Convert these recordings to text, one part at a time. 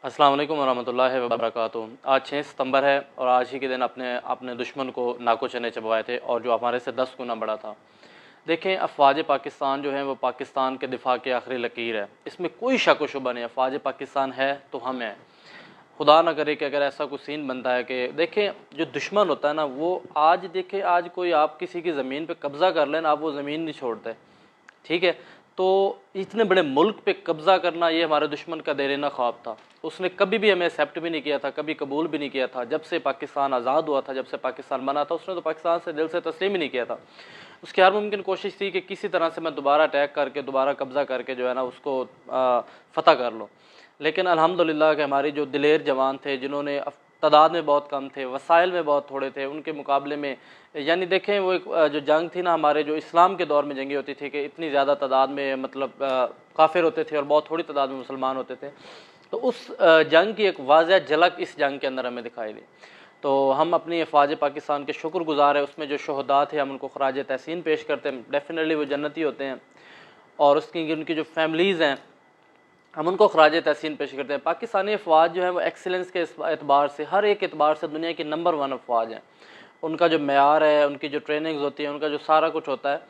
अस्सलाम वालेकुम वरहमतुल्लाहि वबरकातुहू। आज 6 सितंबर है और आज ही के दिन अपने दुश्मन को नाको चने चबवाए थे और जो हमारे से 10 गुना बड़ा था। देखें, अफवाज पाकिस्तान जो है वो पाकिस्तान के दिफा की आखिरी लकीर है, इसमें कोई शक व शुबा नहीं। अफवाज पाकिस्तान है तो हम हैं। खुदा ना करे कि अगर ऐसा कोई सीन बनता है कि देखें जो दुश्मन होता है ना, वो आज देखें, आज कोई आप किसी की ज़मीन पे कब्ज़ा कर लेना, आप वो ज़मीन नहीं छोड़ते, ठीक है। तो इतने बड़े मुल्क पे कब्ज़ा करना ये हमारे दुश्मन का देरीना ख्वाब था। उसने कभी भी हमें एक्सेप्ट भी नहीं किया था, कभी कबूल भी नहीं किया था। जब से पाकिस्तान आज़ाद हुआ था, जब से पाकिस्तान बना था, उसने तो पाकिस्तान से दिल से तस्लीम ही नहीं किया था। उसकी हर मुमकिन कोशिश थी कि किसी तरह से मैं दोबारा अटैक करके, दोबारा कब्ज़ा करके जो है ना उसको फ़तह कर लूँ। लेकिन अल्हम्दुलिल्लाह कि हमारी जो दिलेर जवान थे, जिन्होंने तादाद में बहुत कम थे, वसाइल में बहुत थोड़े थे, उनके मुकाबले में यानी देखें वो एक जो जंग थी ना हमारे जो इस्लाम के दौर में जंगी होती थी कि इतनी ज़्यादा तादाद में मतलब काफिर होते थे और बहुत थोड़ी तादाद में मुसलमान होते थे। तो उस जंग की एक वाज़ह झलक इस जंग के अंदर हमें दिखाई दी। तो हम अपनी अफवाज पाकिस्तान के शुक्रगुज़ार हैं। उसमें जो शहदा थे हम उनको खराज तहसीन पेश करते हैं। डेफिनेटली वो जन्नती होते हैं और उसकी उनकी जो फैमिलीज़ हैं हम उनको खराज तहसीन पेश करते हैं। पाकिस्तानी अफवाज जो है वो एक्सीलेंस के एतबार से, हर एक एतबार से दुनिया की नंबर 1 अफवाज हैं। उनका जो मेयार है, उनकी जो ट्रेनिंग्स होती है, उनका जो सारा कुछ होता है।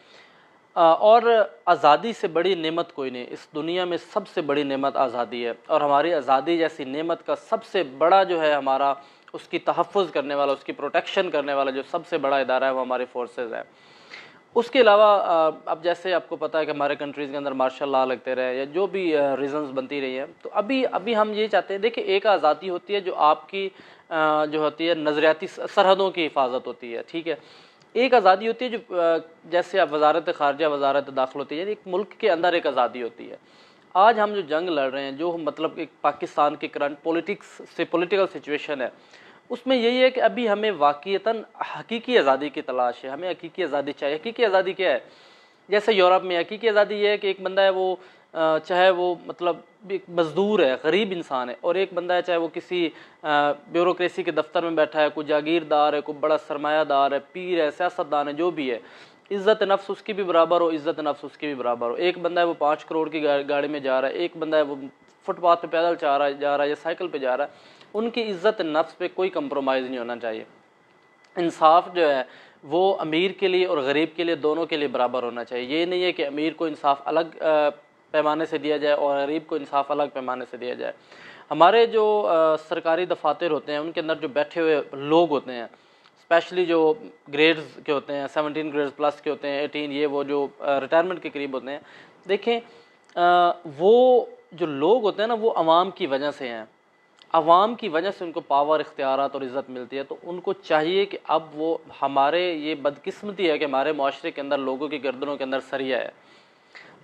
और आज़ादी से बड़ी नेमत कोई नहीं। इस दुनिया में सबसे बड़ी नेमत आज़ादी है और हमारी आज़ादी जैसी नेमत का सबसे बड़ा जो है हमारा उसकी तहफ़्फ़ुज़ करने वाला, उसकी प्रोटेक्शन करने वाला जो सबसे बड़ा इदारा है वो हमारी फोर्सेस है। उसके अलावा अब जैसे आपको पता है कि हमारे कंट्रीज़ के अंदर मार्शल लॉ लगते रहे या जो भी रीज़न्स बनती रही हैं, तो अभी हम ये चाहते हैं। देखिए, एक आज़ादी होती है जो आपकी जो होती है नज़रियाती सरहदों की हिफाजत होती है, ठीक है। एक आज़ादी होती है जो जैसे अब वजारत ख़ारजा, वजारत दाखिल होती है, यानी एक मुल्क के अंदर एक आज़ादी होती है। आज हम जो जंग लड़ रहे हैं, जो मतलब एक पाकिस्तान की करंट पॉलिटिकल सिचुएशन है, उसमें यही है कि अभी हमें वाक़ईतन हकीकी आज़ादी की तलाश है। हमें हकीकी आज़ादी चाहिए। हकीकी आज़ादी क्या है? जैसे यूरोप में हकीकी आज़ादी ये है कि एक बंदा है वो चाहे वो मतलब एक मज़दूर है, गरीब इंसान है, और एक बंदा है चाहे वो किसी ब्यूरोक्रेसी के दफ्तर में बैठा है, कोई जागीरदार है, कोई बड़ा सरमायादार है, पीर है, सियासतदान है, जो भी है, इज़्ज़त नफ्स उसकी भी बराबर हो, इज़्ज़त नफ्स उसकी भी बराबर हो। एक बंदा है वो 5 करोड़ की गाड़ी में जा रहा है, एक बंदा है वो फुटपाथ पे पैदल जा रहा है या साइकिल पे जा रहा है। उनकी इज़्ज़त नफ्स पे कोई कंप्रोमाइज़ नहीं होना चाहिए। इंसाफ जो है वो अमीर के लिए और गरीब के लिए, दोनों के लिए बराबर होना चाहिए। ये नहीं है कि अमीर को इंसाफ अलग पैमाने से दिया जाए और गरीब को इंसाफ अलग पैमाने से दिया जाए। हमारे जो सरकारी दफातर होते हैं उनके अंदर जो बैठे हुए लोग होते हैं, स्पेशली जो ग्रेड्स के होते हैं, 17 ग्रेड्स प्लस के होते हैं, 18, ये वो जो रिटायरमेंट के करीब होते हैं, देखें वो जो लोग होते हैं ना वो अवाम की वजह से हैं। अवाम की वजह से उनको पावर, इख्तियारात और इज़्ज़त मिलती है। तो उनको चाहिए कि अब वो, हमारे ये बदकिस्मती है कि हमारे माशरे के अंदर लोगों की गर्दनों के अंदर सरिया है।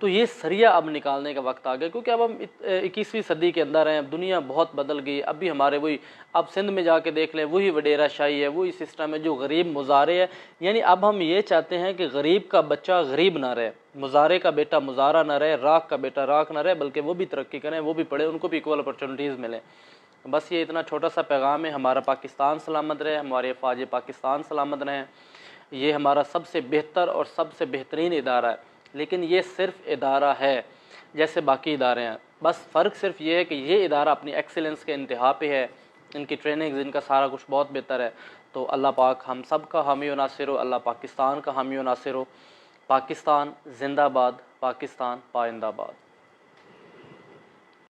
तो ये सरिया अब निकालने का वक्त आ गया, क्योंकि अब हम 21वीं सदी के अंदर हैं। दुनिया बहुत बदल गई। अभी हमारे वही, अब सिंध में जाके देख लें, वही वडेरा शाही है, वही सिस्टम है जो गरीब मुजारे है। यानी अब हम ये चाहते हैं कि गरीब का बच्चा गरीब ना रहे, मुजारे का बेटा मुजारा ना रहे, राख का बेटा राख ना रहे, बल्कि वो भी तरक्की करें, वो भी पढ़े, उनको भी इक्वल अपॉर्चुनिटीज़ मिलें। बस ये इतना छोटा सा पैगाम है। हमारा पाकिस्तान सलामत रहे, हमारे फ़ौज पाकिस्तान सलामत रहें। ये हमारा सबसे बेहतर और सबसे बेहतरीन इदारा है, लेकिन ये सिर्फ़ इदारा है जैसे बाकी इदारे हैं। बस फ़र्क सिर्फ ये है कि ये इदारा अपनी एक्सीलेंस के इंतहा पे है, इनकी ट्रेनिंग, इनका सारा कुछ बहुत बेहतर है। तो अल्लाह पाक हम सब का हामी व नासिर हो, अल्लाह पाकिस्तान का हामी व नासिर हो। पाकिस्तान जिंदाबाद, पाकिस्तान पाइंदाबाद।